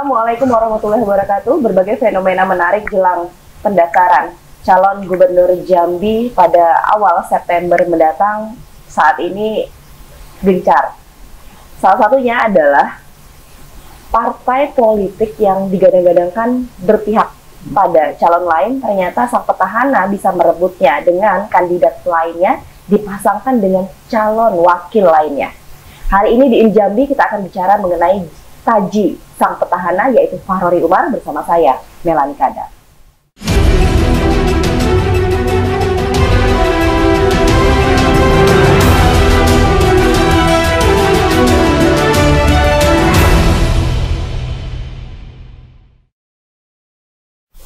Assalamualaikum warahmatullahi wabarakatuh. Berbagai fenomena menarik jelang pendaftaran calon gubernur Jambi pada awal September mendatang saat ini gencar. Salah satunya adalah partai politik yang digadang-gadangkan berpihak pada calon lain, ternyata sang petahana bisa merebutnya dengan kandidat lainnya dipasangkan dengan calon wakil lainnya. Hari ini di Jambi kita akan bicara mengenai taji sang petahana, yaitu Fahrori Umar, bersama saya, Melani Kada.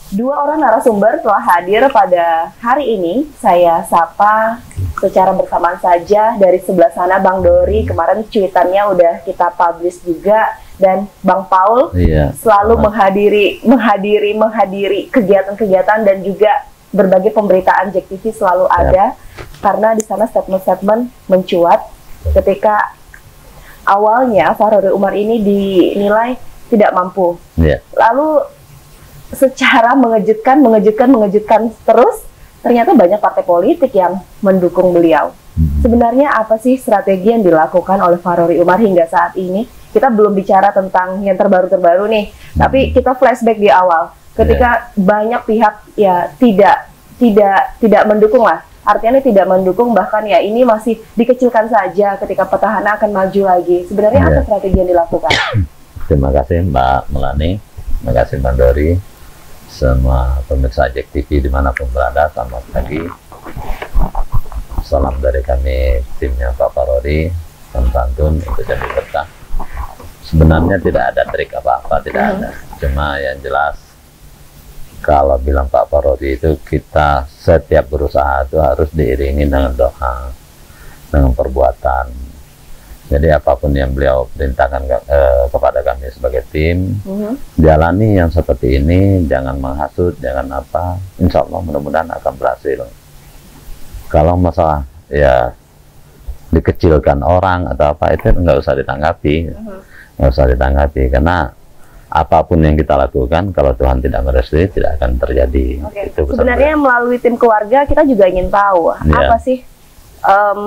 Dua orang narasumber telah hadir pada hari ini. Saya sapa secara bersamaan saja. Dari sebelah sana Bang Dori, kemarin cuitannya udah kita publish juga, dan Bang Paul selalu menghadiri kegiatan-kegiatan dan juga berbagai pemberitaan JEK TV selalu ada, karena di sana statement-statement mencuat ketika awalnya Fahrori Umar ini dinilai tidak mampu. Lalu secara mengejutkan terus, ternyata banyak partai politik yang mendukung beliau. Sebenarnya apa sih strategi yang dilakukan oleh Fahrori Umar hingga saat ini? Kita belum bicara tentang yang terbaru-terbaru nih, tapi kita flashback di awal, ketika banyak pihak ya tidak mendukung lah. Artinya tidak mendukung, bahkan ya ini masih dikecilkan saja ketika petahana akan maju lagi. Sebenarnya apa strategi yang dilakukan? Terima kasih Mbak Melani, terima kasih Mbak Dori, semua pemirsa JEK TV dimanapun berada, selamat pagi. Salam dari kami timnya Pak Fahrori, salam santun untuk Jambi Berkah. Sebenarnya tidak ada trik apa-apa, tidak ada. Cuma yang jelas, kalau bilang Pak Fahrori itu, kita setiap berusaha itu harus diiringi dengan doa, dengan perbuatan. Jadi apapun yang beliau perintahkan kepada kami sebagai tim, jalani yang seperti ini, jangan menghasut, jangan apa, insya Allah mudah-mudahan akan berhasil. Kalau masalah ya dikecilkan orang atau apa, itu nggak usah ditanggapi, nggak usah ditanggapi, karena apapun yang kita lakukan, kalau Tuhan tidak merestui, tidak akan terjadi. Itu sebenarnya melalui tim keluarga kita juga ingin tahu apa sih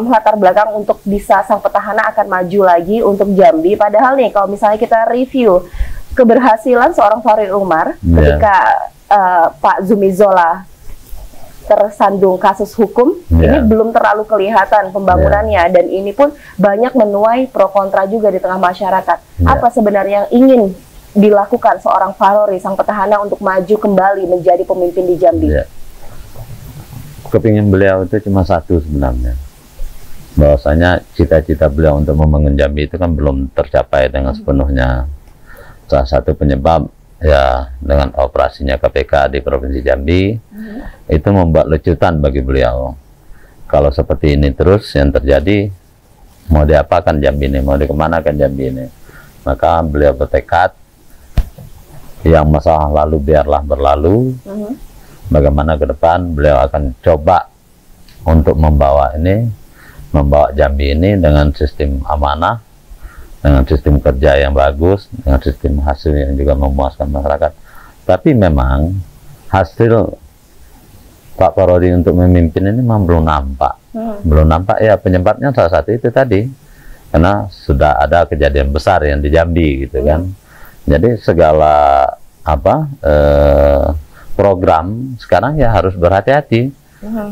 latar belakang untuk bisa sang petahana akan maju lagi untuk Jambi. Padahal nih kalau misalnya kita review keberhasilan seorang Fahrori Umar ketika Pak Zumi Zola tersandung kasus hukum, ini belum terlalu kelihatan pembangunannya, dan ini pun banyak menuai pro kontra juga di tengah masyarakat. Apa sebenarnya yang ingin dilakukan seorang Fahrori, sang petahana, untuk maju kembali menjadi pemimpin di Jambi? Kepingin beliau itu cuma satu sebenarnya, bahwasanya cita-cita beliau untuk membangun Jambi itu kan belum tercapai dengan sepenuhnya. Salah satu penyebab ya dengan operasinya KPK di Provinsi Jambi, itu membuat lecutan bagi beliau. Kalau seperti ini terus yang terjadi, mau diapakan Jambi ini, mau dikemanakan Jambi ini. Maka beliau bertekad, yang masalah lalu biarlah berlalu, bagaimana ke depan beliau akan coba untuk membawa Jambi ini dengan sistem amanah, dengan sistem kerja yang bagus, dengan sistem hasil yang juga memuaskan masyarakat. Tapi memang hasil Pak Fahrori untuk memimpin ini memang belum nampak. Belum nampak ya, penyebabnya salah satu itu tadi, karena sudah ada kejadian besar yang di Jambi gitu kan. Jadi segala program sekarang ya harus berhati-hati.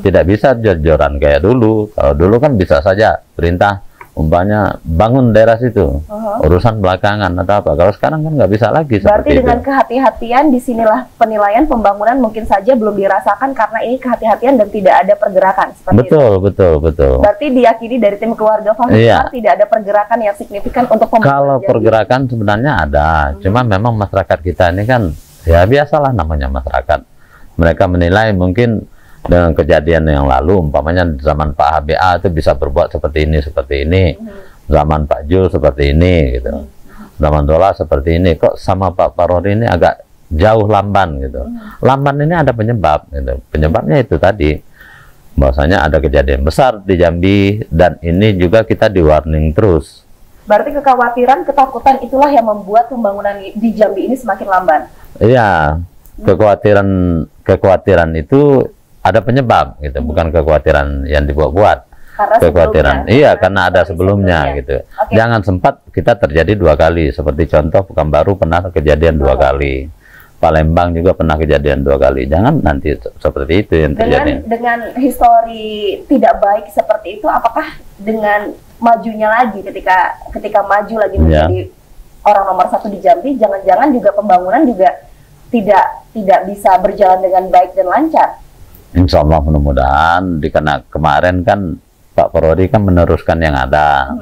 Tidak bisa jor-joran kayak dulu. Kalau dulu kan bisa saja perintah, umpamanya bangun daerah situ, urusan belakangan atau apa. Kalau sekarang kan nggak bisa lagi. Berarti dengan kehati-hatian, disinilah penilaian pembangunan mungkin saja belum dirasakan karena ini kehati-hatian dan tidak ada pergerakan. Betul. Berarti diyakini dari tim keluarga Fahrori tidak ada pergerakan yang signifikan untuk pembangunan. Kalau pergerakan sebenarnya ada, cuma memang masyarakat kita ini kan ya biasalah, namanya masyarakat. Mereka menilai mungkin dengan kejadian yang lalu, umpamanya zaman Pak HBA itu bisa berbuat seperti ini, zaman Pak Jul seperti ini gitu, zaman Dola seperti ini, kok sama Pak Fahrori ini agak jauh lamban gitu. Lamban ini ada penyebab gitu. Penyebabnya itu tadi, bahwasanya ada kejadian besar di Jambi, dan ini juga kita di warning terus. Berarti kekhawatiran, ketakutan itulah yang membuat pembangunan di Jambi ini semakin lamban. Iya, kekhawatiran itu ada penyebab gitu, bukan kekhawatiran yang dibuat-buat. Kekhawatiran, iya, karena ada sebelumnya gitu. Okay. Jangan sempat kita terjadi 2 kali, seperti contoh Pekanbaru pernah kejadian 2 kali, Palembang juga pernah kejadian 2 kali. Jangan nanti seperti itu yang terjadi. Dengan histori tidak baik seperti itu, apakah dengan majunya lagi ketika maju lagi menjadi orang nomor 1 di Jambi, jangan-jangan juga pembangunan juga tidak bisa berjalan dengan baik dan lancar? Insya Allah mudah-mudahan, karena kemarin kan Pak Perodi kan meneruskan yang ada.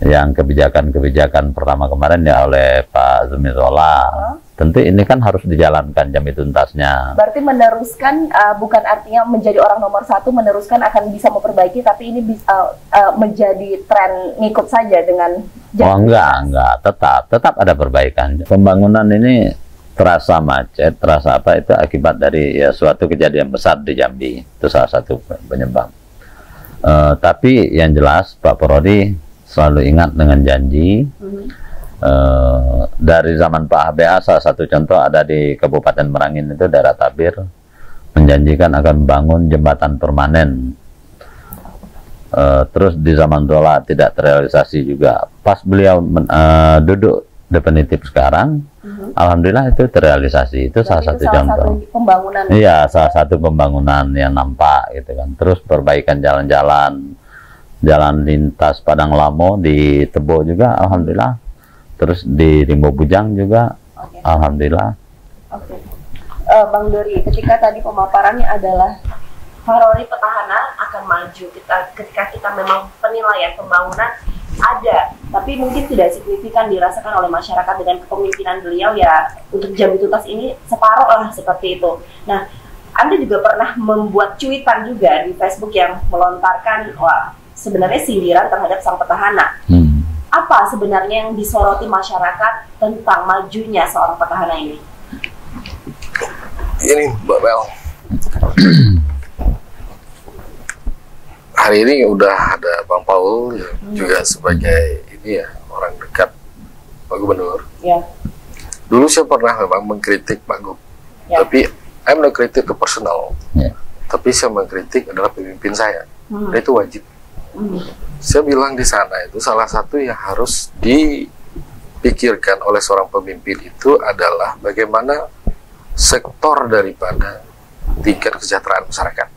Yang kebijakan pertama kemarin ya oleh Pak Zumi Zola. Tentu ini kan harus dijalankan Jambi tuntasnya. Berarti meneruskan bukan artinya menjadi orang nomor 1, meneruskan akan bisa memperbaiki, tapi ini bisa menjadi tren ngikut saja dengan Jambi. Oh enggak, tetap ada perbaikan. Pembangunan ini terasa macet, terasa apa, itu akibat dari ya suatu kejadian besar di Jambi. Itu salah satu penyebab. Tapi yang jelas Pak Perodi selalu ingat dengan janji. Dari zaman Pak HBA, salah satu contoh ada di Kabupaten Merangin itu, daerah Tabir, menjanjikan akan membangun jembatan permanen. Terus di zaman Zola tidak terrealisasi juga. Pas beliau duduk definitif sekarang, alhamdulillah itu terrealisasi. Itu salah satu contoh pembangunan. Iya, salah satu pembangunan yang nampak gitu kan. Terus perbaikan jalan-jalan, jalan lintas Padang Lamo di Tebo juga alhamdulillah. Terus di Rimbo Bujang juga alhamdulillah. Bang Dori, ketika tadi pemaparannya adalah Farori petahana akan maju ketika kita memang penilaian pembangunan ada, tapi mungkin tidak signifikan dirasakan oleh masyarakat dengan kepemimpinan beliau ya. Untuk Jambi Tuntas ini separuh lah seperti itu. Nah, Anda juga pernah membuat cuitan juga di Facebook yang melontarkan sebenarnya sindiran terhadap sang petahana. Apa sebenarnya yang disoroti masyarakat tentang majunya seorang petahana ini? Ini Mbak Mel, hari ini udah ada Bang Paul juga sebagai ini ya, orang dekat Pak Gubernur. Dulu saya pernah memang mengkritik Pak Gub, tapi I'm not kritik ke personal, tapi saya mengkritik adalah pemimpin saya, dan itu wajib. Saya bilang di sana itu salah satu yang harus dipikirkan oleh seorang pemimpin itu adalah bagaimana sektor daripada tingkat kesejahteraan masyarakat.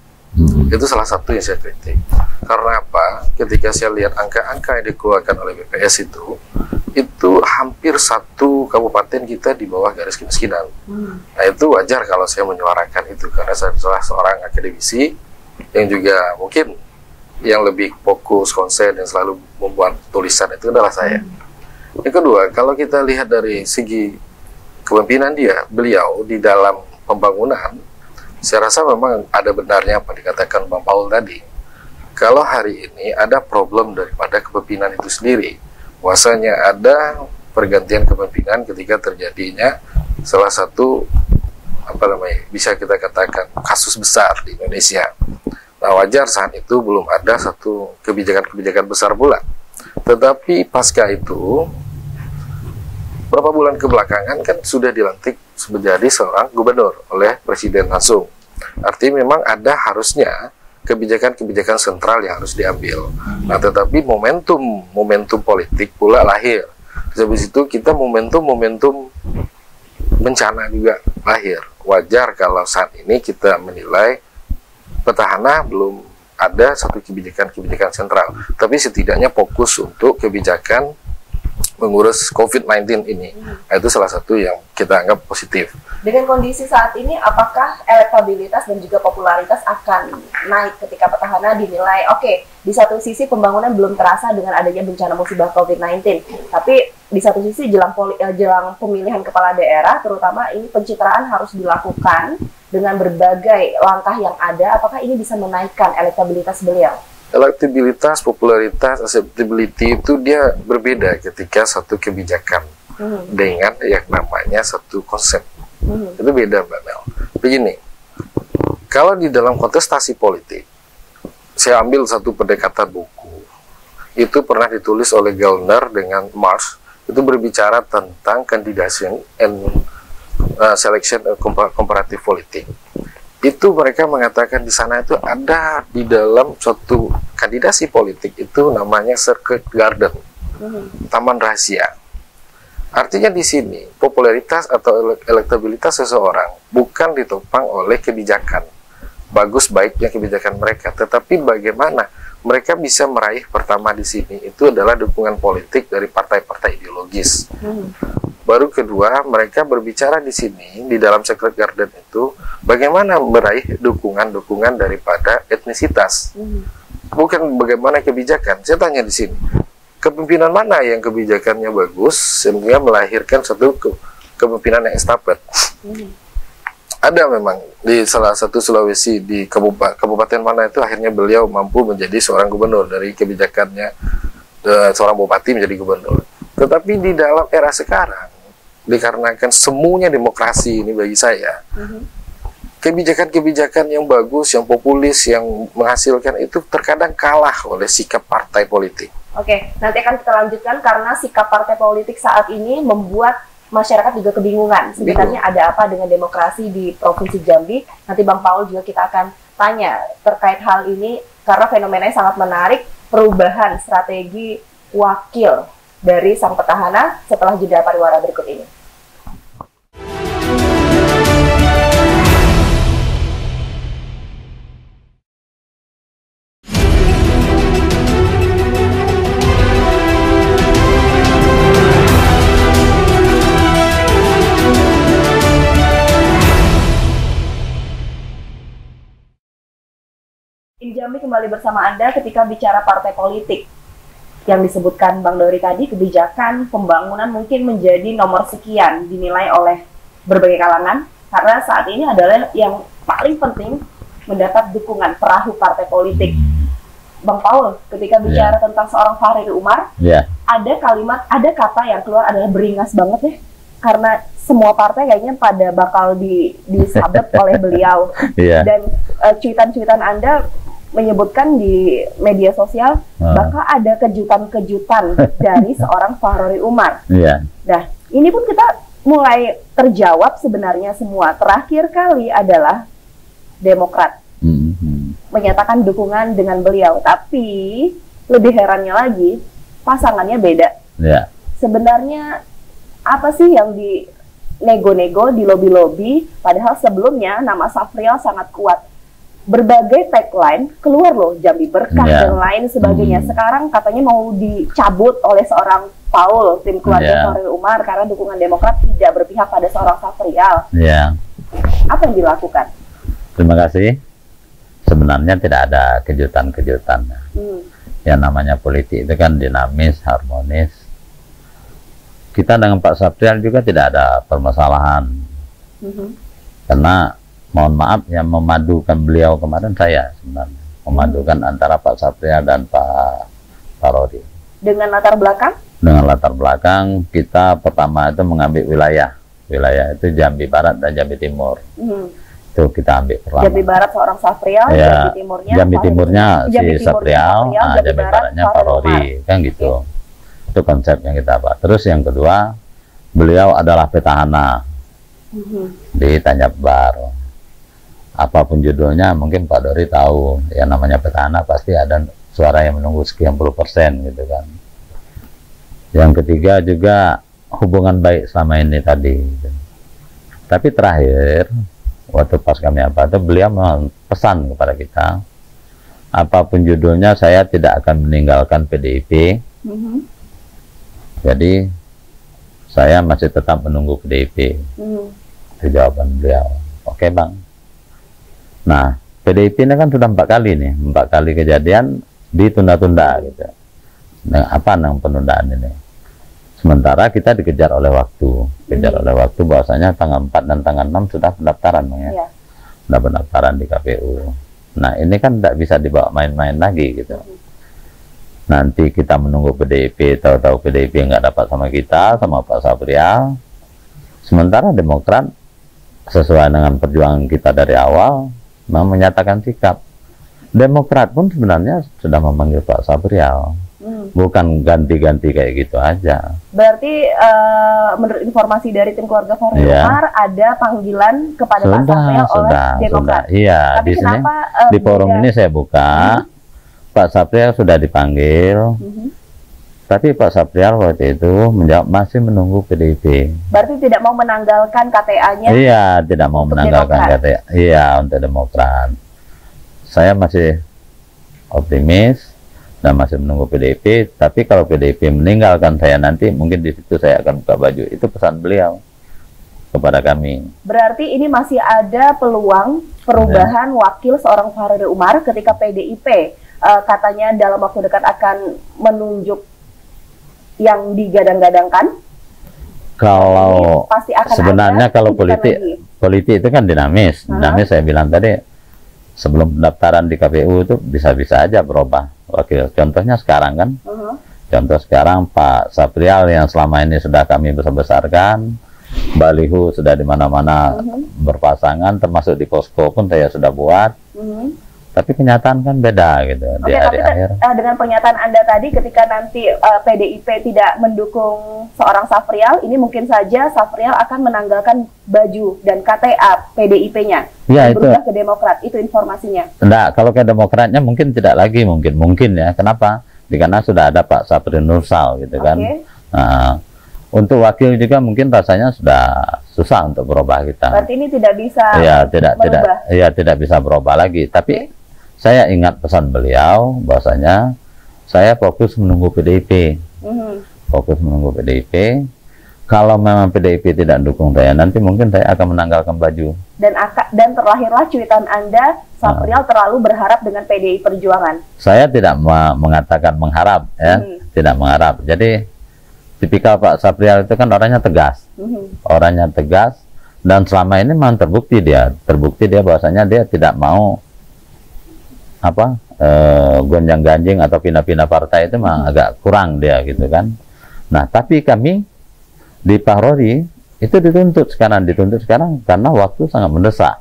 Itu salah satu yang saya kritik. Karena apa? Ketika saya lihat angka-angka yang dikeluarkan oleh BPS itu hampir 1 kabupaten kita di bawah garis kemiskinan. Nah, itu wajar kalau saya menyuarakan itu, karena saya adalah seorang akademisi yang juga mungkin yang lebih fokus, konsen, yang selalu membuat tulisan itu adalah saya. Yang kedua, kalau kita lihat dari segi kepemimpinan beliau di dalam pembangunan, saya rasa memang ada benarnya apa dikatakan Bang Paul tadi. Kalau hari ini ada problem daripada kepemimpinan itu sendiri, bahwasanya ada pergantian kepemimpinan ketika terjadinya salah satu bisa kita katakan kasus besar di Indonesia. Nah, wajar saat itu belum ada satu kebijakan-kebijakan besar pula. Tetapi pasca itu, beberapa bulan kebelakangan kan sudah dilantik menjadi seorang gubernur oleh Presiden langsung. Artinya memang ada harusnya kebijakan-kebijakan sentral yang harus diambil. Nah, tetapi momentum politik pula lahir. Habis itu kita momentum bencana juga lahir. Wajar kalau saat ini kita menilai petahana belum ada satu kebijakan sentral, tapi setidaknya fokus untuk kebijakan mengurus COVID-19 ini. Nah, itu salah satu yang kita anggap positif. Dengan kondisi saat ini, apakah elektabilitas dan juga popularitas akan naik ketika petahana dinilai di satu sisi pembangunan belum terasa dengan adanya bencana musibah COVID-19, tapi di satu sisi jelang pemilihan kepala daerah, terutama ini pencitraan harus dilakukan dengan berbagai langkah yang ada, apakah ini bisa menaikkan elektabilitas beliau? Elektabilitas, popularitas, acceptability itu dia berbeda ketika satu kebijakan dengan yang namanya satu konsep. Itu beda, Mbak Mel. Begini, kalau di dalam kontestasi politik, saya ambil satu pendekatan buku itu pernah ditulis oleh Gellner dengan Marsh, itu berbicara tentang candidation and selection and comparative politics. Itu mereka mengatakan di sana itu ada di dalam suatu kandidasi politik itu namanya secret garden, taman rahasia. Artinya di sini popularitas atau elektabilitas seseorang bukan ditopang oleh kebijakan, bagus baiknya kebijakan mereka, tetapi bagaimana mereka bisa meraih pertama di sini itu adalah dukungan politik dari partai-partai ideologis. Baru kedua, mereka berbicara di sini di dalam Secret Garden itu bagaimana meraih dukungan-dukungan daripada etnisitas. Bukan bagaimana kebijakan. Saya tanya di sini, kepemimpinan mana yang kebijakannya bagus sehingga melahirkan satu kepemimpinan yang estafet? Ada memang di salah satu Sulawesi di kabupaten mana itu akhirnya beliau mampu menjadi seorang gubernur dari kebijakannya, seorang bupati menjadi gubernur. Tetapi di dalam era sekarang, dikarenakan semuanya demokrasi ini bagi saya, kebijakan-kebijakan yang bagus, yang populis, yang menghasilkan itu terkadang kalah oleh sikap partai politik. Oke, nanti akan kita lanjutkan karena sikap partai politik saat ini membuat masyarakat juga kebingungan. Sebenarnya ada apa dengan demokrasi di Provinsi Jambi? Nanti Bang Paul juga kita akan tanya terkait hal ini karena fenomenanya sangat menarik, perubahan strategi wakil dari sang petahana setelah jeda pariwara berikut ini. Jambi kembali bersama Anda ketika bicara partai politik. Yang disebutkan Bang Dori tadi, kebijakan pembangunan mungkin menjadi nomor sekian dinilai oleh berbagai kalangan, karena saat ini adalah yang paling penting mendapat dukungan perahu partai politik. Bang Paul, ketika bicara tentang seorang Fahri Umar, ada kalimat, ada kata yang keluar adalah beringas banget ya, karena semua partai kayaknya pada bakal disabet oleh beliau. Dan cuitan-cuitan Anda menyebutkan di media sosial bakal ada kejutan-kejutan dari seorang Fahri Umar. Nah, ini pun kita mulai terjawab sebenarnya semua. Terakhir kali adalah Demokrat menyatakan dukungan dengan beliau, tapi lebih herannya lagi pasangannya beda. Sebenarnya apa sih yang di nego-nego, di lobi-lobi, padahal sebelumnya nama Safrial sangat kuat. Berbagai tagline keluar loh, Jambi Berkah dan lain sebagainya. Sekarang katanya mau dicabut oleh seorang Paul, tim keluarga Fahri Umar, karena dukungan Demokrat tidak berpihak pada seorang Safrial. Apa yang dilakukan? Terima kasih. Sebenarnya tidak ada kejutan-kejutan. Yang namanya politik itu kan dinamis, harmonis. Kita dengan Pak Safrial juga tidak ada permasalahan. Karena mohon maaf, yang memadukan beliau kemarin saya sebenarnya, memadukan antara Pak Safrial dan Pak Rodi. Dengan latar belakang? Dengan latar belakang kita pertama itu mengambil wilayah itu Jambi Barat dan Jambi Timur. Itu kita ambil pertama. Jambi Barat seorang Safrial, Jambi Timurnya si Safrial, Jambi Baratnya Pak Rodi, kan gitu. Itu konsep yang kita apa. Terus yang kedua, beliau adalah petahana di Tanjabbar. Apapun judulnya, mungkin Pak Dori tahu, yang namanya petahana pasti ada suara yang menunggu sekian puluh persen gitu kan. Yang ketiga juga hubungan baik selama ini tadi. Tapi terakhir, waktu pas kami itu beliau pesan kepada kita, apapun judulnya saya tidak akan meninggalkan PDIP. Jadi saya masih tetap menunggu PDIP. Itu jawaban beliau. Oke Bang. Nah, PDIP ini kan sudah 4 kali nih, 4 kali kejadian ditunda-tunda gitu. Nah, apa nang penundaan ini? Sementara kita dikejar oleh waktu, bahwasanya tanggal 4 dan tanggal 6 sudah pendaftaran, ya. Sudah pendaftaran di KPU. Nah, ini kan tidak bisa dibawa main-main lagi gitu. Nanti kita menunggu PDIP, tahu-tahu PDIP nggak dapat sama kita, sama Pak Safrial. Sementara Demokrat sesuai dengan perjuangan kita dari awal menyatakan sikap. Demokrat pun sebenarnya sudah memanggil Pak Safrial bukan ganti-ganti kayak gitu aja. Berarti menurut informasi dari tim keluarga Fahri Umar ada panggilan kepada Pak Sapriel oleh Demokrat. Iya, di sini di forum ini saya buka, Pak Sapriel sudah dipanggil. Tapi Pak Sapriel waktu itu menjawab masih menunggu PDIP. Berarti tidak mau menanggalkan KTA-nya? Iya, tidak mau menanggalkan KTA. Iya, untuk Demokrat. Saya masih optimis dan masih menunggu PDIP. Tapi kalau PDIP meninggalkan saya nanti, mungkin di situ saya akan buka baju. Itu pesan beliau kepada kami. Berarti ini masih ada peluang perubahan wakil seorang Fahri Umar ketika PDIP katanya dalam waktu dekat akan menunjuk yang digadang-gadangkan. Kalau pasti akan sebenarnya kalau politik itu kan dinamis. Dinamis saya bilang tadi, sebelum pendaftaran di KPU itu bisa-bisa aja berubah wakil. Contohnya sekarang kan, contoh sekarang Pak Sapriel yang selama ini sudah kami besar-besarkan, baliho sudah di mana-mana berpasangan, termasuk di posko pun saya sudah buat. Tapi kenyataan kan beda gitu. Oke, tapi dengan pernyataan Anda tadi ketika nanti PDIP tidak mendukung seorang Sapriel, ini mungkin saja Sapriel akan menanggalkan baju dan KTA PDIP-nya ya, berubah ke Demokrat. Itu informasinya. Enggak, kalau ke Demokratnya mungkin tidak lagi, mungkin ya. Kenapa? Karena sudah ada Pak Sapriel Nursal gitu kan. Nah, untuk wakil juga mungkin rasanya sudah susah untuk berubah kita. Berarti ini tidak bisa tidak bisa berubah lagi. Tapi saya ingat pesan beliau bahwasanya saya fokus menunggu PDIP. Fokus menunggu PDIP. Kalau memang PDIP tidak dukung saya, nanti mungkin saya akan menanggalkan baju. Dan terlahirlah cuitan Anda, Sapriel terlalu berharap dengan PDI Perjuangan. Saya tidak mengatakan mengharap, ya, tidak mengharap. Jadi tipikal Pak Sapriel itu kan orangnya tegas, orangnya tegas, dan selama ini memang terbukti dia bahwasanya dia tidak mau gonjang-ganjing atau pindah-pindah partai itu memang agak kurang dia gitu kan. Nah, tapi kami di Fahri itu dituntut sekarang karena waktu sangat mendesak.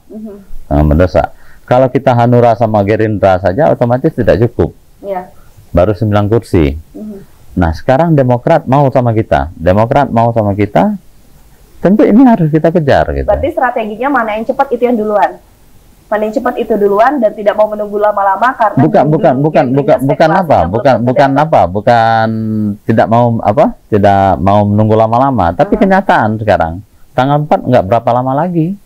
Sangat mendesak. Kalau kita Hanura sama Gerindra saja otomatis tidak cukup. Baru 9 kursi. Nah, sekarang Demokrat mau sama kita. Tentu ini harus kita kejar gitu. Berarti strateginya mana yang cepat itu yang duluan. Mana yang cepat itu duluan dan tidak mau menunggu lama-lama karena tidak mau menunggu lama-lama, tapi kenyataan sekarang tanggal 4 nggak berapa lama lagi.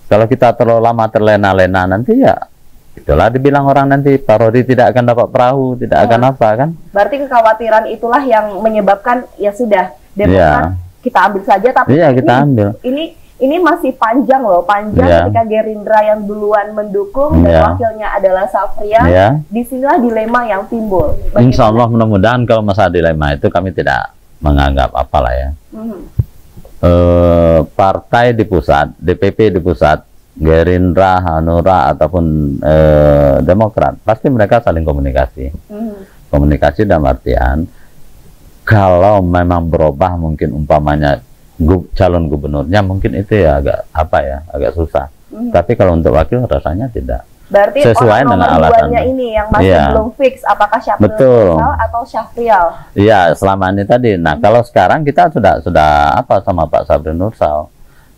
Kalau kita terlalu lama terlena-lena nanti ya itulah dibilang orang nanti Fahri tidak akan dapat perahu, tidak akan apa kan. Berarti kekhawatiran itulah yang menyebabkan ya sudah Demokrat kita ambil saja, tapi ini masih panjang loh, ketika Gerindra yang duluan mendukung dan wakilnya adalah Sapriel. Disinilah dilema yang timbul. Insya Allah mudah-mudahan kalau masalah dilema itu kami tidak menganggap apalah ya. Partai di pusat, DPP di pusat, Gerindra, Hanura ataupun Demokrat, pasti mereka saling komunikasi. Komunikasi dalam artian kalau memang berubah mungkin umpamanya calon gubernurnya mungkin itu ya agak susah. Tapi kalau untuk wakil rasanya tidak. Berarti sesuai dengan alasannya ini yang masih belum fix apakah Syafriel atau Syafriel. Iya, selama ini tadi. Nah, kalau sekarang kita sudah sama Pak Sapriel Nursal.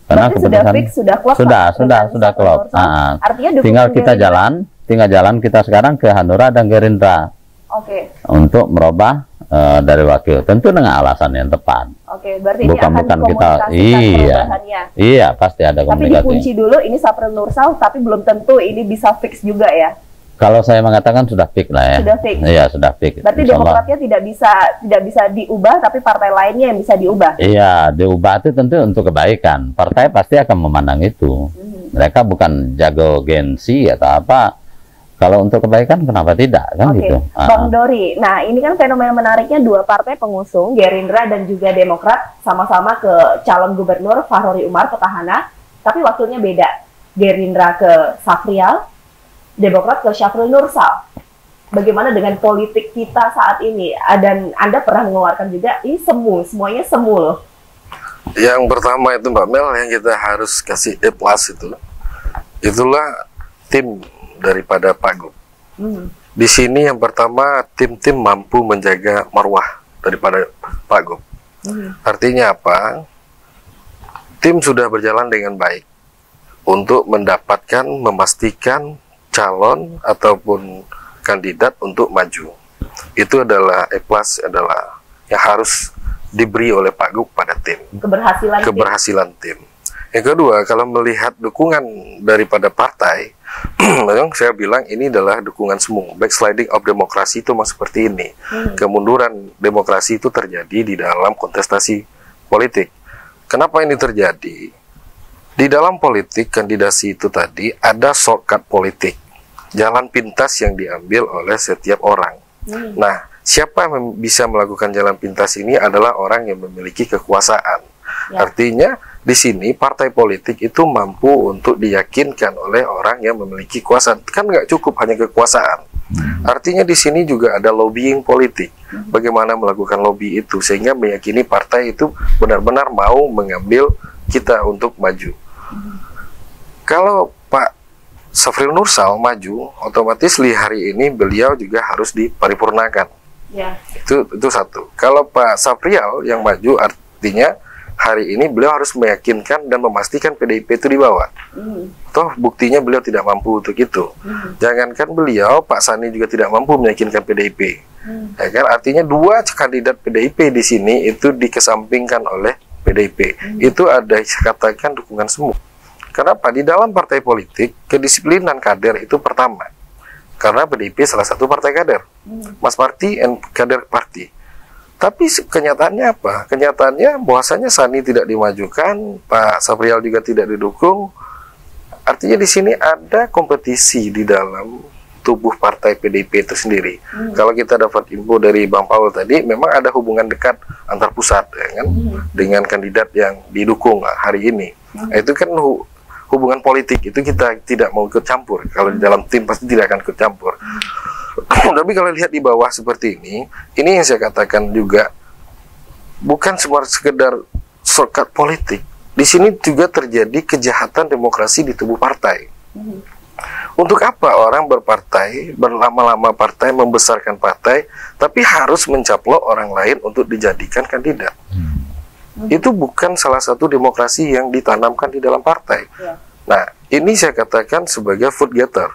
Karena sudah fix, sudah klop. Sudah klop. Artinya tinggal jalan kita sekarang ke Hanura dan Gerindra. Untuk merubah dari wakil, tentu dengan alasan yang tepat. Berarti bukan kita. Iya, pasti ada komunikasi. Tapi dikunci dulu ini Sapriel Nursal, tapi belum tentu ini bisa fix juga ya. Kalau saya mengatakan sudah fix lah ya. Sudah fix. Iya, sudah fix. Berarti Demokratnya tidak bisa diubah, tapi partai lainnya yang bisa diubah. Iya, diubah itu tentu untuk kebaikan. Partai pasti akan memandang itu. Mereka bukan jago gengsi atau apa. Kalau untuk kebaikan kenapa tidak kan gitu. Bang Dori, nah ini kan fenomena menariknya dua partai pengusung Gerindra dan juga Demokrat sama-sama ke calon gubernur Fahri Umar petahana, tapi wakilnya beda. Gerindra ke Sapriel, Demokrat ke Syafriel Nursal. Bagaimana dengan politik kita saat ini? Dan Anda pernah mengeluarkan juga ini semuanya semu loh. Yang pertama itu Mbak Mel yang kita harus kasih A+ itulah tim daripada Pak Gub. Di sini yang pertama, tim-tim mampu menjaga marwah daripada Pak Gub. Artinya apa? Tim sudah berjalan dengan baik untuk mendapatkan, memastikan calon ataupun kandidat untuk maju. Itu adalah A+, adalah yang harus diberi oleh Pak Gub pada tim. Keberhasilan tim. Yang kedua, kalau melihat dukungan daripada partai, memang saya bilang ini adalah dukungan semu. Backsliding of demokrasi itu memang seperti ini. Kemunduran demokrasi itu terjadi di dalam kontestasi politik. Kenapa ini terjadi? Di dalam politik, kandidasi itu tadi ada shortcut politik. Jalan pintas yang diambil oleh setiap orang. Nah, siapa yang bisa melakukan jalan pintas ini adalah orang yang memiliki kekuasaan. Artinya, di sini partai politik itu mampu untuk diyakinkan oleh orang yang memiliki kekuasaan. Kan nggak cukup hanya kekuasaan. Artinya di sini juga ada lobbying politik. Bagaimana melakukan lobby itu sehingga meyakini partai itu benar-benar mau mengambil kita untuk maju. Kalau Pak Safril Nursal maju, otomatis hari ini beliau juga harus diparipurnakan. Itu satu. Kalau Pak Safrial yang maju, artinya hari ini beliau harus meyakinkan dan memastikan PDIP itu di bawah. Toh buktinya beliau tidak mampu untuk itu. Jangankan beliau, Pak Sani juga tidak mampu meyakinkan PDIP. Ya kan? Artinya dua kandidat PDIP di sini itu dikesampingkan oleh PDIP. Itu ada katakan dukungan semu. Kenapa? Di dalam partai politik, kedisiplinan kader itu pertama. Karena PDIP salah satu partai kader. Mas Parti and kader parti. Tapi kenyataannya apa? Kenyataannya bahwasanya Sani tidak dimajukan, Pak Safrial juga tidak didukung. Artinya di sini ada kompetisi di dalam tubuh partai PDIP itu sendiri. Kalau kita dapat info dari Bang Paul tadi, memang ada hubungan dekat antar pusat ya kan, dengan kandidat yang didukung hari ini. Itu kan hubungan politik, itu kita tidak mau ikut campur. Kalau di dalam tim pasti tidak akan ikut campur. Tapi kalau lihat di bawah seperti ini yang saya katakan juga bukan cuma sekedar shortcut politik. Di sini juga terjadi kejahatan demokrasi di tubuh partai. Untuk apa orang berpartai, berlama-lama partai, membesarkan partai, tapi harus mencaplok orang lain untuk dijadikan kandidat? Itu bukan salah satu demokrasi yang ditanamkan di dalam partai. Nah, ini saya katakan sebagai food getter.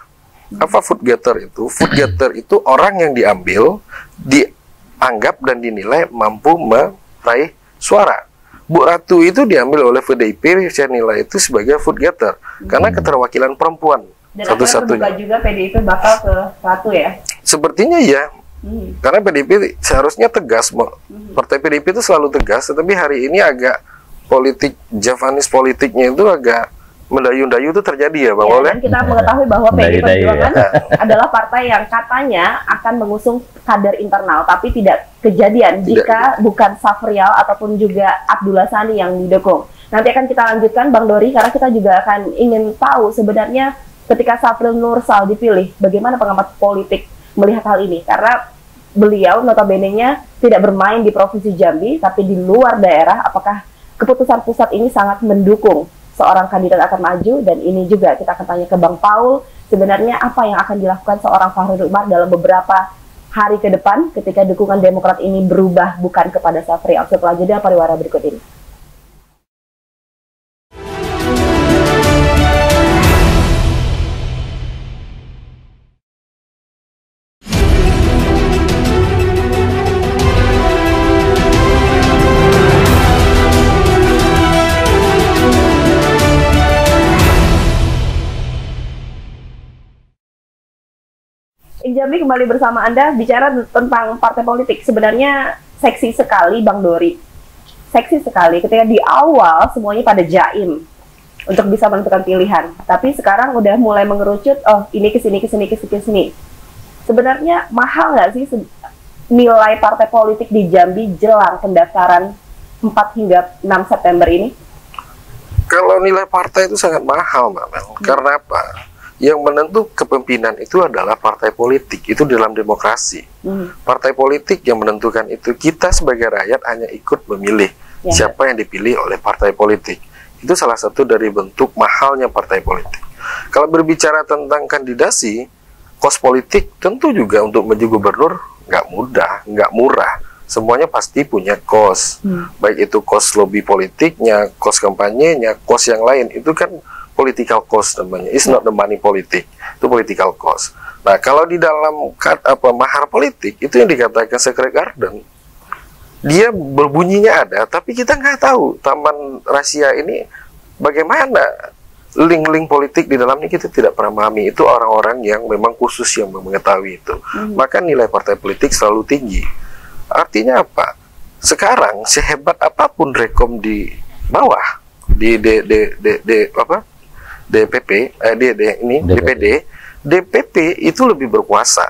Apa food getter itu? Food getter itu orang yang diambil, dianggap dan dinilai mampu meraih suara. Bu Ratu itu diambil oleh PDIP, saya nilai itu sebagai food getter karena keterwakilan perempuan satu-satunya. Dan juga PDIP bakal ke Ratu ya? Sepertinya ya. Karena PDIP seharusnya tegas, partai PDIP itu selalu tegas, tetapi hari ini agak politik, Javanis politiknya itu agak mendayu-dayu itu terjadi ya Bang Oleh. Dan kita mengetahui bahwa PDI Perjuangan adalah partai yang katanya akan mengusung kader internal, tapi tidak kejadian jika bukan Safrial ataupun juga Abdullah Sani yang didukung. Nanti akan kita lanjutkan Bang Dori, karena kita juga akan ingin tahu sebenarnya ketika Safril Nursal dipilih, bagaimana pengamat politik melihat hal ini, karena beliau notabene-nya tidak bermain di Provinsi Jambi tapi di luar daerah. Apakah keputusan pusat ini sangat mendukung seorang kandidat akan maju? Dan ini juga kita akan tanya ke Bang Paul, sebenarnya apa yang akan dilakukan seorang Fahruddin Umar dalam beberapa hari ke depan ketika dukungan Demokrat ini berubah bukan kepada Safrial. Setelah jeda pariwara berikut ini. Jambi kembali bersama Anda bicara tentang partai politik. Sebenarnya seksi sekali Bang Dori. Seksi sekali ketika di awal semuanya pada jaim untuk bisa menentukan pilihan. Tapi sekarang udah mulai mengerucut, oh ini kesini. Sebenarnya mahal nggak sih nilai partai politik di Jambi jelang pendaftaran 4 hingga 6 September ini? Kalau nilai partai itu sangat mahal Mbak Mel. Karena apa? Yang menentu kepemimpinan itu adalah partai politik, itu dalam demokrasi. Partai politik yang menentukan itu, kita sebagai rakyat hanya ikut memilih siapa yang dipilih oleh partai politik. Itu salah satu dari bentuk mahalnya partai politik. Kalau berbicara tentang kandidasi, kos politik tentu juga untuk maju gubernur nggak mudah, nggak murah. Semuanya pasti punya kos, baik itu kos lobby politiknya, kos kampanyenya, kos yang lain. Itu kan political cost namanya. It's not the money politik, itu political cost. Nah, kalau di dalam mahar politik itu yang dikatakan secret garden, dia berbunyinya ada, tapi kita nggak tahu taman rahasia ini bagaimana link-link politik di dalamnya, kita tidak pernah memahami. Itu orang-orang yang memang khusus yang mengetahui itu. Maka nilai partai politik selalu tinggi. Artinya apa? Sekarang sehebat apapun rekom di bawah di DPP itu lebih berkuasa.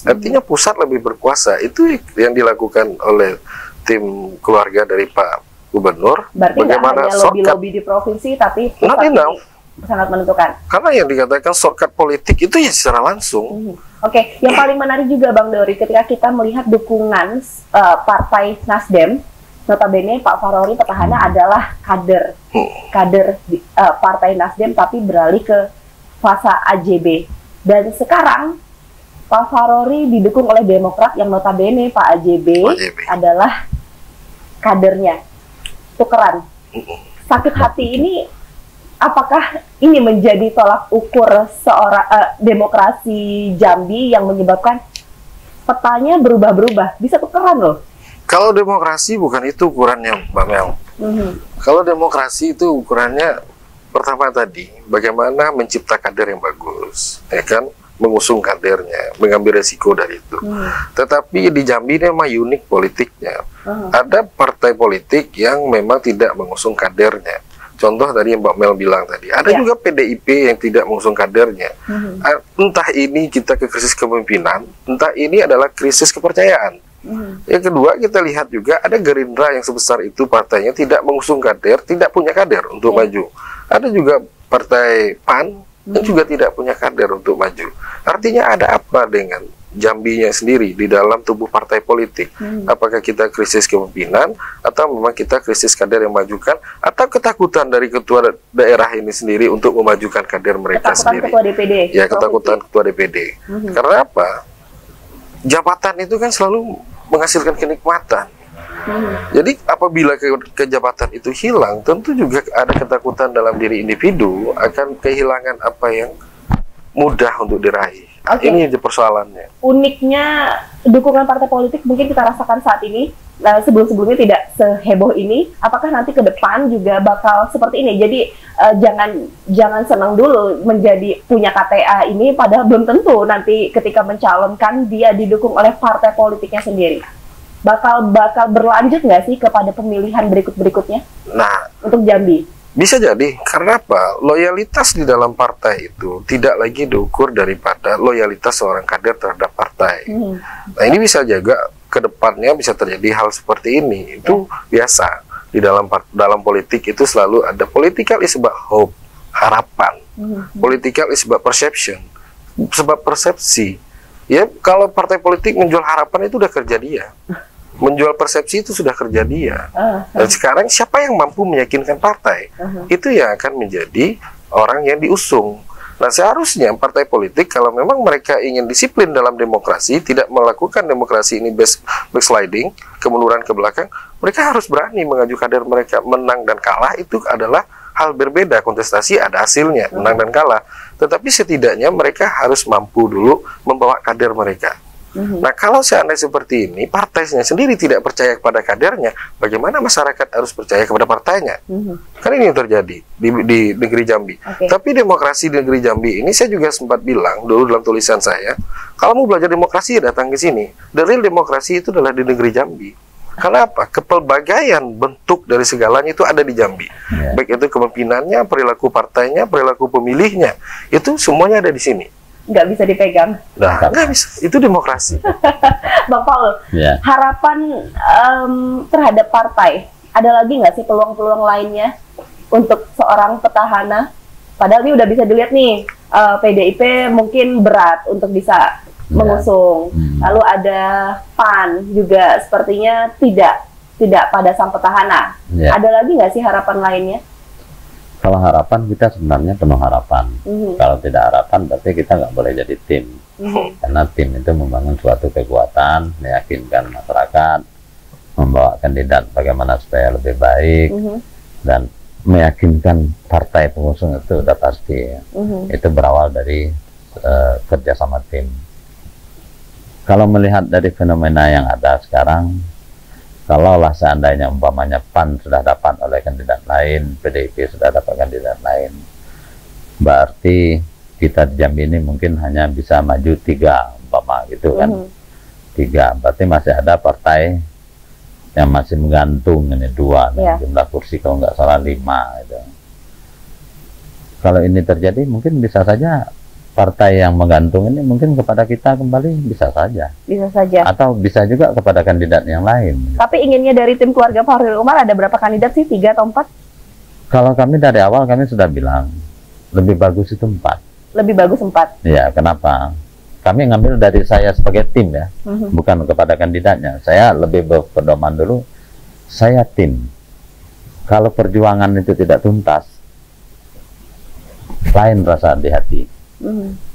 Artinya pusat lebih berkuasa. Itu yang dilakukan oleh tim keluarga dari Pak Gubernur. Berarti bagaimana hanya lobby-lobby di provinsi, tapi sangat menentukan. Karena yang dikatakan shortcut politik itu ya secara langsung. Oke, yang paling menarik juga Bang Dori, ketika kita melihat dukungan Partai Nasdem, notabene Pak Farori petahana adalah kader Partai Nasdem, tapi beralih ke fase AJB. Dan sekarang Pak Farori didukung oleh Demokrat yang notabene Pak AJB adalah kadernya. Tukeran. Sakit hati ini, apakah ini menjadi tolak ukur seorang demokrasi Jambi yang menyebabkan petanya berubah-berubah? Bisa tukeran loh. Kalau demokrasi bukan itu ukurannya, Mbak Mel. Kalau demokrasi itu ukurannya pertama tadi, bagaimana mencipta kader yang bagus, ya kan? Mengusung kadernya, mengambil resiko dari itu. Tetapi di Jambi ini memang unik politiknya. Ada partai politik yang memang tidak mengusung kadernya. Contoh tadi yang Mbak Mel bilang tadi, ada juga PDIP yang tidak mengusung kadernya. Entah ini kita ke krisis kepemimpinan, entah ini adalah krisis kepercayaan. Yang kedua, kita lihat juga ada Gerindra yang sebesar itu partainya tidak mengusung kader, tidak punya kader untuk maju. Ada juga partai PAN yang juga tidak punya kader untuk maju. Artinya ada apa dengan Jambinya sendiri di dalam tubuh partai politik? Apakah kita krisis kepemimpinan, atau memang kita krisis kader yang majukan, atau ketakutan dari ketua daerah ini sendiri untuk memajukan kader mereka sendiri? Ketua DPD. Ya, ketakutan ketua DPD. Karena apa? Jabatan itu kan selalu menghasilkan kenikmatan. Jadi apabila kejabatan itu hilang, tentu juga ada ketakutan dalam diri individu akan kehilangan apa yang mudah untuk diraih. Ini persoalannya. Uniknya dukungan partai politik mungkin kita rasakan saat ini. Nah, sebelum-sebelumnya tidak seheboh ini. Apakah nanti ke depan juga bakal seperti ini? Jadi jangan senang dulu menjadi punya KTA ini, padahal belum tentu nanti ketika mencalonkan dia didukung oleh partai politiknya sendiri. Bakal berlanjut nggak sih kepada pemilihan berikutnya? Nah, untuk Jambi. Bisa jadi, karena apa? Loyalitas di dalam partai itu tidak lagi diukur daripada loyalitas seorang kader terhadap partai. Nah, ini bisa juga ke depannya bisa terjadi hal seperti ini. Itu biasa. Di dalam politik itu selalu ada political is about hope, harapan. Political is about perception, sebab persepsi. Ya, kalau partai politik menjual harapan itu udah kerja dia. Menjual persepsi itu sudah kerja dia. Dan sekarang siapa yang mampu meyakinkan partai? Itu yang akan menjadi orang yang diusung. Nah, seharusnya partai politik kalau memang mereka ingin disiplin dalam demokrasi, tidak melakukan demokrasi ini backsliding, kemunduran ke belakang, mereka harus berani mengajukan kader mereka. Menang dan kalah itu adalah hal berbeda. Kontestasi ada hasilnya, menang dan kalah. Tetapi setidaknya mereka harus mampu dulu membawa kader mereka. Nah, kalau seandainya seperti ini, partainya sendiri tidak percaya kepada kadernya, bagaimana masyarakat harus percaya kepada partainya? Kan ini yang terjadi di negeri Jambi. Tapi demokrasi di negeri Jambi ini, saya juga sempat bilang dulu dalam tulisan saya, kalau mau belajar demokrasi, datang ke sini. The real demokrasi itu adalah di negeri Jambi. Karena apa? Kepelbagaian bentuk dari segalanya itu ada di Jambi. Baik itu kepemimpinannya, perilaku partainya, perilaku pemilihnya, itu semuanya ada di sini. Nggak bisa dipegang. Nah, nggak bisa. Itu demokrasi. Bang Paul, harapan terhadap partai, ada lagi nggak sih peluang-peluang lainnya untuk seorang petahana? Padahal ini udah bisa dilihat nih, PDIP mungkin berat untuk bisa mengusung. Lalu ada PAN juga sepertinya tidak pada sang petahana. Ada lagi nggak sih harapan lainnya? Kalau harapan kita sebenarnya penuh harapan. Kalau tidak harapan berarti kita nggak boleh jadi tim. Karena tim itu membangun suatu kekuatan, meyakinkan masyarakat, membawa kandidat bagaimana supaya lebih baik, dan meyakinkan partai pengusung itu udah pasti. Itu berawal dari kerjasama tim. Kalau melihat dari fenomena yang ada sekarang, kalaulah seandainya umpamanya PAN sudah dapat oleh kandidat lain, PDIP sudah dapat kandidat lain, berarti kita di Jambi ini mungkin hanya bisa maju 3 umpama gitu kan. 3, berarti masih ada partai yang masih menggantung ini 2, jumlah kursi kalau nggak salah 5 gitu. Kalau ini terjadi mungkin bisa saja partai yang menggantung ini mungkin kepada kita kembali, bisa saja. Bisa saja. Atau bisa juga kepada kandidat yang lain. Tapi inginnya dari tim keluarga Pak Horil Umar ada berapa kandidat sih? 3 atau 4? Kalau kami dari awal kami sudah bilang lebih bagus itu 4. Lebih bagus 4? Ya, kenapa? Kami ngambil dari saya sebagai tim ya, bukan kepada kandidatnya. Saya lebih berpedoman dulu, saya tim. Kalau perjuangan itu tidak tuntas, lain rasa di hati.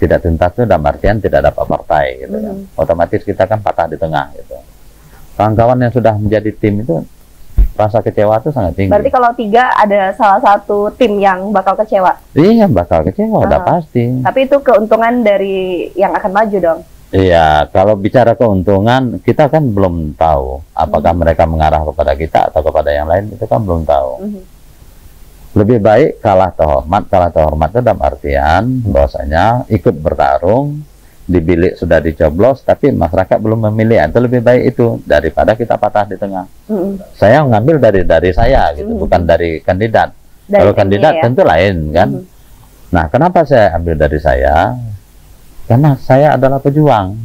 Tidak tuntas itu dalam artian tidak dapat partai gitu kan. Otomatis kita kan patah di tengah gitu. Kawan-kawan yang sudah menjadi tim itu rasa kecewa itu sangat tinggi. Berarti kalau 3 ada salah satu tim yang bakal kecewa? Iya, bakal kecewa, udah pasti. Tapi itu keuntungan dari yang akan maju dong? Iya, kalau bicara keuntungan kita kan belum tahu apakah mereka mengarah kepada kita atau kepada yang lain, itu kan belum tahu. Lebih baik kalah terhormat. Kalah terhormat itu dalam artian bahwasanya ikut bertarung, di bilik sudah dicoblos tapi masyarakat belum memilih. Itu lebih baik itu daripada kita patah di tengah. Saya mengambil dari saya gitu, bukan dari kandidat. Kalau kandidat tentu lain kan. Nah, kenapa saya ambil dari saya? Karena saya adalah pejuang.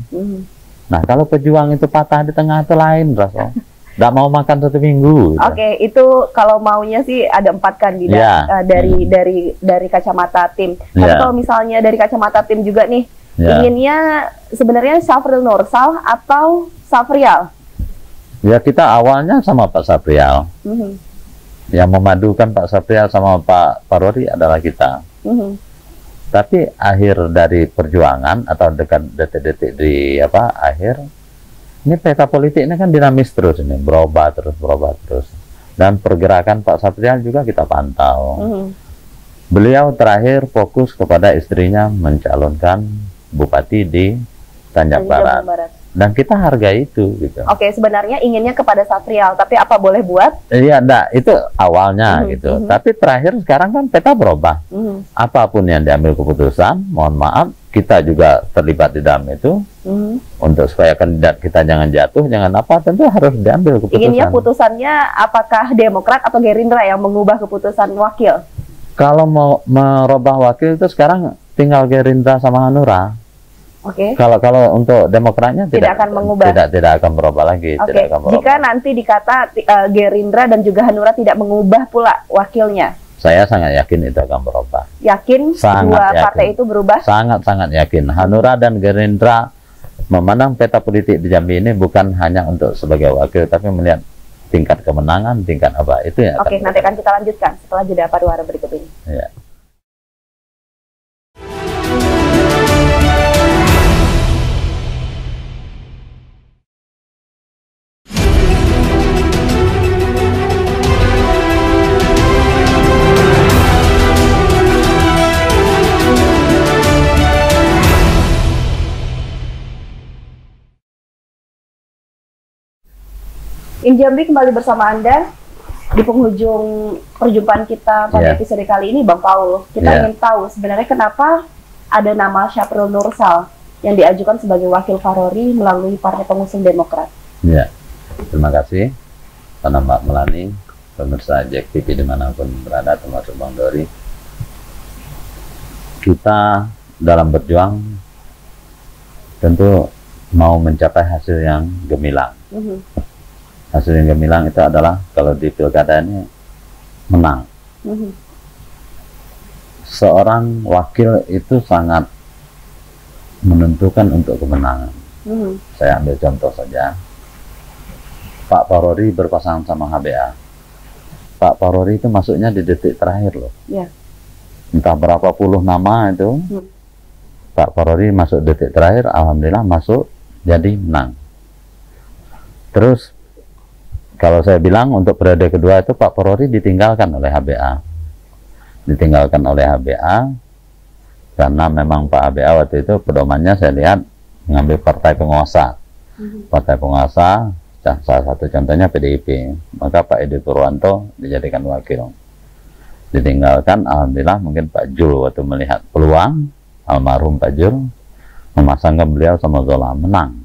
Nah, kalau pejuang itu patah di tengah itu lain rasanya. Nggak mau makan 1 minggu. Oke, itu kalau maunya sih ada 4 kandidat dari kacamata tim. Tapi kalau misalnya dari kacamata tim juga nih, inginnya sebenarnya Syafril Nursal atau Safrial? Ya, kita awalnya sama Pak Safrial. Yang memadukan Pak Safrial sama Pak Parori adalah kita. Tapi akhir dari perjuangan atau detik-detik di akhir, ini peta politik ini kan dinamis terus, ini berubah terus. Dan pergerakan Pak Safrial juga kita pantau. Beliau terakhir fokus kepada istrinya mencalonkan bupati di Tanjung Barat. Dan kita hargai itu gitu. Oke, sebenarnya inginnya kepada Safrial, tapi apa boleh buat? Iya, enggak, itu awalnya gitu. Tapi terakhir sekarang kan peta berubah. Apapun yang diambil keputusan, mohon maaf, kita juga terlibat di dalam itu. Untuk supaya kandidat kita jangan jatuh, jangan apa, tentu harus diambil keputusan. Inginnya putusannya apakah Demokrat atau Gerindra yang mengubah keputusan wakil? Kalau mau merubah wakil itu sekarang tinggal Gerindra sama Hanura. Kalau untuk Demokratnya tidak akan mengubah, tidak akan berubah lagi. Tidak akan berubah. Jika nanti dikata Gerindra dan juga Hanura tidak mengubah pula wakilnya, saya sangat yakin itu akan berubah. Yakin dua partai itu berubah? Sangat yakin. Hanura dan Gerindra memandang peta politik di Jambi ini bukan hanya untuk sebagai wakil, tapi melihat tingkat kemenangan, tingkat apa itu ya. Oke, nanti akan kita lanjutkan setelah jeda pariwara berikut ini. Ya. Jambi kembali bersama Anda di penghujung perjumpaan kita pada episode kali ini, Bang Paul. Kita ingin tahu sebenarnya kenapa ada nama Syafril Nursal yang diajukan sebagai wakil Parori melalui Partai Pengusung Demokrat. Ya, terima kasih karena Mbak Melani, pemirsa Jack TV dimanapun berada, termasuk Bang Dori. Kita dalam berjuang tentu mau mencapai hasil yang gemilang. Hasil yang gemilang itu adalah kalau di pilkada ini menang. Seorang wakil itu sangat menentukan untuk kemenangan. Saya ambil contoh saja. Pak Parori berpasangan sama HBA. Pak Parori itu masuknya di detik terakhir loh. Entah berapa puluh nama itu. Pak Porori masuk detik terakhir, alhamdulillah masuk jadi menang. Terus kalau saya bilang untuk periode kedua itu Pak Porori ditinggalkan oleh HBA, karena memang Pak HBA waktu itu pedomannya saya lihat mengambil partai penguasa. Partai penguasa, salah satu contohnya PDIP, maka Pak Edi Purwanto dijadikan wakil. Ditinggalkan, alhamdulillah mungkin Pak Jul waktu melihat peluang, almarhum Pak Jul memasangkan beliau sama Zola, menang.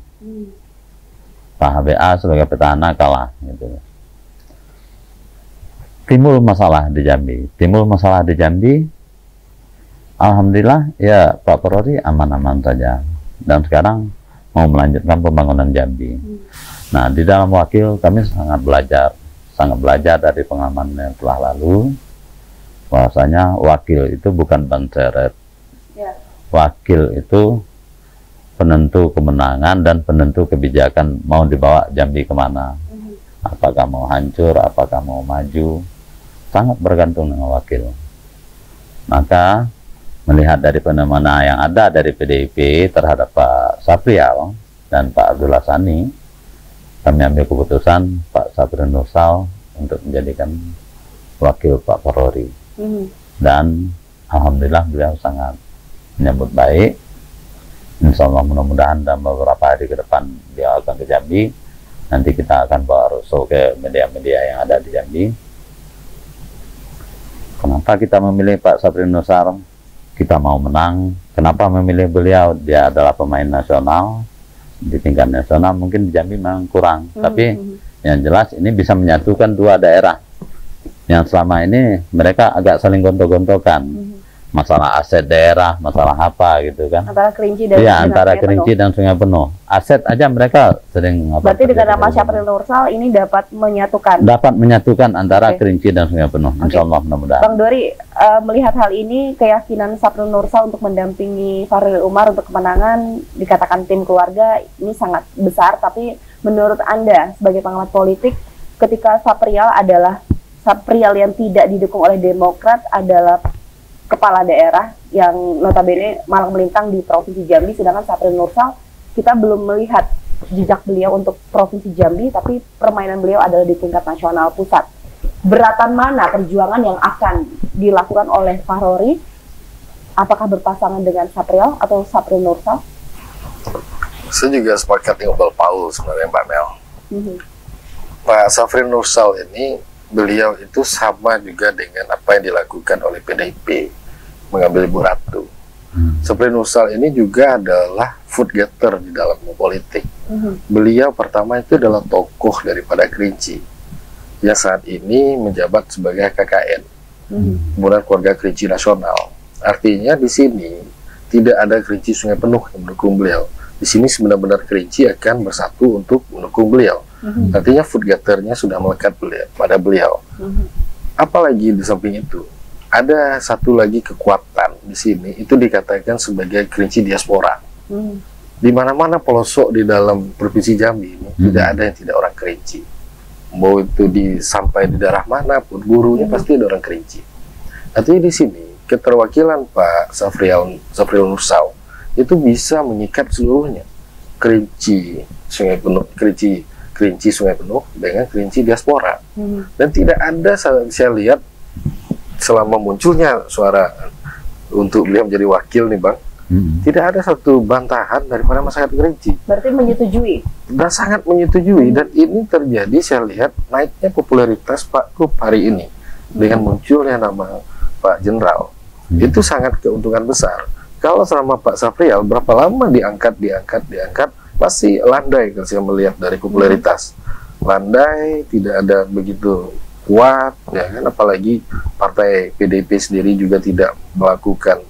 Pak HBA sebagai petahana kalah gitu. Timbul masalah di Jambi, alhamdulillah ya Pak Porori aman-aman saja, dan sekarang mau melanjutkan pembangunan Jambi. Nah, di dalam wakil kami sangat belajar dari pengalaman yang telah lalu, bahwasanya wakil itu bukan ban serep. Wakil itu penentu kemenangan dan penentu kebijakan mau dibawa Jambi kemana. Apakah mau hancur, apakah mau maju, sangat bergantung dengan wakil. Maka melihat dari fenomena yang ada dari PDIP terhadap Pak Saprial dan Pak Abdullah Sani, kami ambil keputusan Pak Sapri Nursal untuk menjadikan wakil Pak Porori. Dan alhamdulillah beliau sangat menyambut baik. Insya Allah mudah-mudahan dalam beberapa hari ke depan dia akan ke Jambi. Nanti kita akan bawa roadshow ke media-media yang ada di Jambi. Kenapa kita memilih Pak Sapri Nursal? Kita mau menang. Kenapa memilih beliau? Dia adalah pemain nasional. Di tingkat nasional mungkin di Jambi memang kurang. Tapi yang jelas ini bisa menyatukan dua daerah yang selama ini mereka agak saling gontok-gontokan. Masalah aset daerah, masalah apa gitu kan. Antara Kerinci dan Sungai Penuh. Aset aja mereka sering berarti dengan Pak Sapri Nursal ini dapat menyatukan antara Kerinci dan Sungai Penuh. Insya Allah mudah-mudahan. Bang Dori, melihat hal ini, keyakinan Sapri Nursal untuk mendampingi Fahril Umar untuk kemenangan, dikatakan tim keluarga ini sangat besar, tapi menurut Anda sebagai pengamat politik, ketika Saprial yang tidak didukung oleh Demokrat adalah kepala daerah yang notabene malang melintang di Provinsi Jambi, sedangkan Sapri Nursal kita belum melihat jejak beliau untuk Provinsi Jambi, tapi permainan beliau adalah di tingkat nasional pusat. Beratan mana perjuangan yang akan dilakukan oleh Fahrori? Apakah berpasangan dengan Saprial atau Sapri Nursal? Saya juga sepakat dengan Bang Paul sebenarnya, Mbak Mel. Pak Sapri Nursal ini, beliau itu sama juga dengan apa yang dilakukan oleh PDIP, mengambil Ibu Ratu. Sapri Nursal ini juga adalah foot getter di dalam politik. Beliau pertama itu adalah tokoh daripada Kerinci, yang saat ini menjabat sebagai KKN, Kemudian Keluarga Kerinci Nasional. Artinya di sini tidak ada Kerinci Sungai Penuh yang mendukung beliau. Di sini benar-benar Kerinci akan bersatu untuk mendukung beliau. Artinya foot getternya sudah melekat pada beliau. Apalagi di samping itu, ada satu lagi kekuatan di sini, itu dikatakan sebagai Kerinci diaspora. Di mana-mana pelosok di dalam Provinsi Jambi ini, tidak ada yang tidak orang Kerinci. Mau itu sampai di daerah manapun, gurunya pasti ada orang Kerinci. Artinya di sini, keterwakilan Pak Saprial Nursal itu bisa mengikat seluruhnya. Kerinci Sungai Penuh, Kerinci Sungai Penuh dengan Kerinci diaspora. Dan tidak ada, saya lihat selama munculnya suara untuk beliau menjadi wakil nih Bang, tidak ada satu bantahan daripada masyarakat Kerinci. Berarti menyetujui? Dan sangat menyetujui. Dan ini terjadi, saya lihat naiknya popularitas Pak Kup hari ini dengan munculnya nama Pak Jenderal. Itu sangat keuntungan besar. Kalau selama Pak Saprial berapa lama diangkat, pasti landai kalau saya melihat dari popularitas. Landai, tidak ada begitu kuat, ya kan? Apalagi partai PDIP sendiri juga tidak melakukan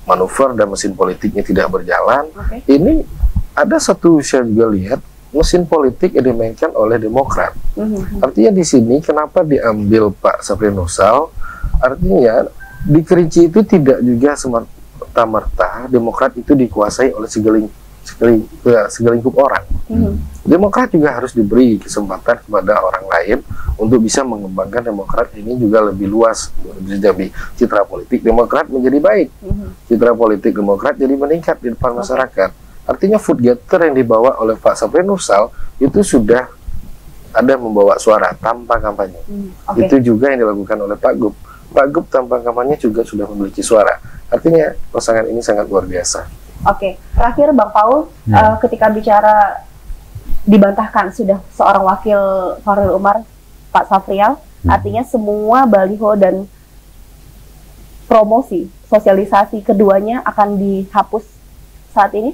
manuver dan mesin politiknya tidak berjalan. Ini ada satu, saya juga lihat mesin politik yang dimainkan oleh Demokrat. Artinya di sini kenapa diambil Pak Sapri Nursal? Artinya di Kerinci itu tidak juga semerta-merta Demokrat itu dikuasai oleh segelingkup orang. Demokrat juga harus diberi kesempatan kepada orang lain untuk bisa mengembangkan Demokrat ini juga lebih luas, jadi citra politik Demokrat menjadi baik, citra politik Demokrat jadi meningkat di depan masyarakat. Artinya food getter yang dibawa oleh Pak Safri Nursal itu sudah ada membawa suara tanpa kampanye. Itu juga yang dilakukan oleh Pak Gup. Pak Gup tanpa kampanye juga sudah memiliki suara. Artinya pasangan ini sangat luar biasa. Terakhir Bang Paul, ketika bicara dibantahkan sudah seorang wakil Fahruddin Umar, Pak Safrial, artinya semua baliho dan promosi, sosialisasi keduanya akan dihapus saat ini?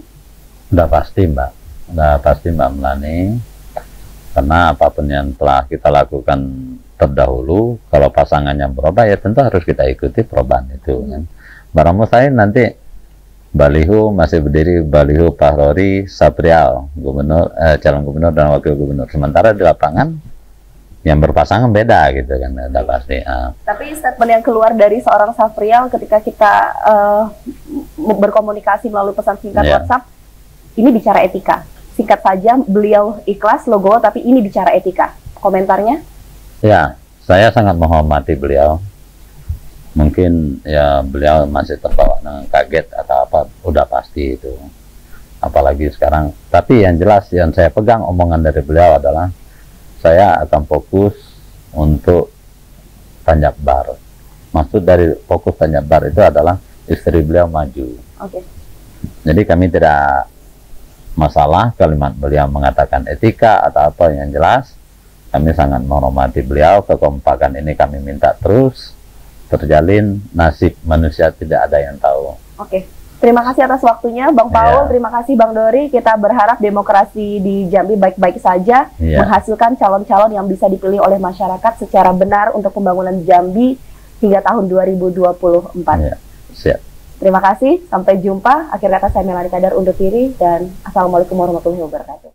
Udah pasti Mbak Melani, karena apapun yang telah kita lakukan terdahulu, kalau pasangannya berubah ya tentu harus kita ikuti perubahan itu kan. Barang saya nanti baliho masih berdiri baliho Pak Rory Safrial, calon gubernur dan wakil gubernur. Sementara di lapangan yang berpasangan beda gitu kan, udah pasti. Tapi statement yang keluar dari seorang Safrial ketika kita berkomunikasi melalui pesan singkat WhatsApp, ini bicara etika. Singkat saja, beliau ikhlas logo, tapi ini bicara etika. Komentarnya? Ya, saya sangat menghormati beliau. Mungkin ya beliau masih terbawa kaget atau apa, udah pasti itu. Apalagi sekarang. Tapi yang jelas yang saya pegang omongan dari beliau adalah saya akan fokus untuk Tanjab Bar. Maksud dari fokus Tanjab Bar itu adalah istri beliau maju. Jadi kami tidak masalah kalimat beliau mengatakan etika atau apa, yang jelas kami sangat menghormati beliau. Kekompakan ini kami minta terus terjalin, nasib manusia tidak ada yang tahu. Terima kasih atas waktunya Bang Paul, terima kasih Bang Dori. Kita berharap demokrasi di Jambi baik-baik saja, menghasilkan calon-calon yang bisa dipilih oleh masyarakat secara benar untuk pembangunan Jambi hingga tahun 2024. Siap. Terima kasih, sampai jumpa. Akhir kata saya Melani Kadar undur diri dan Assalamualaikum warahmatullahi wabarakatuh.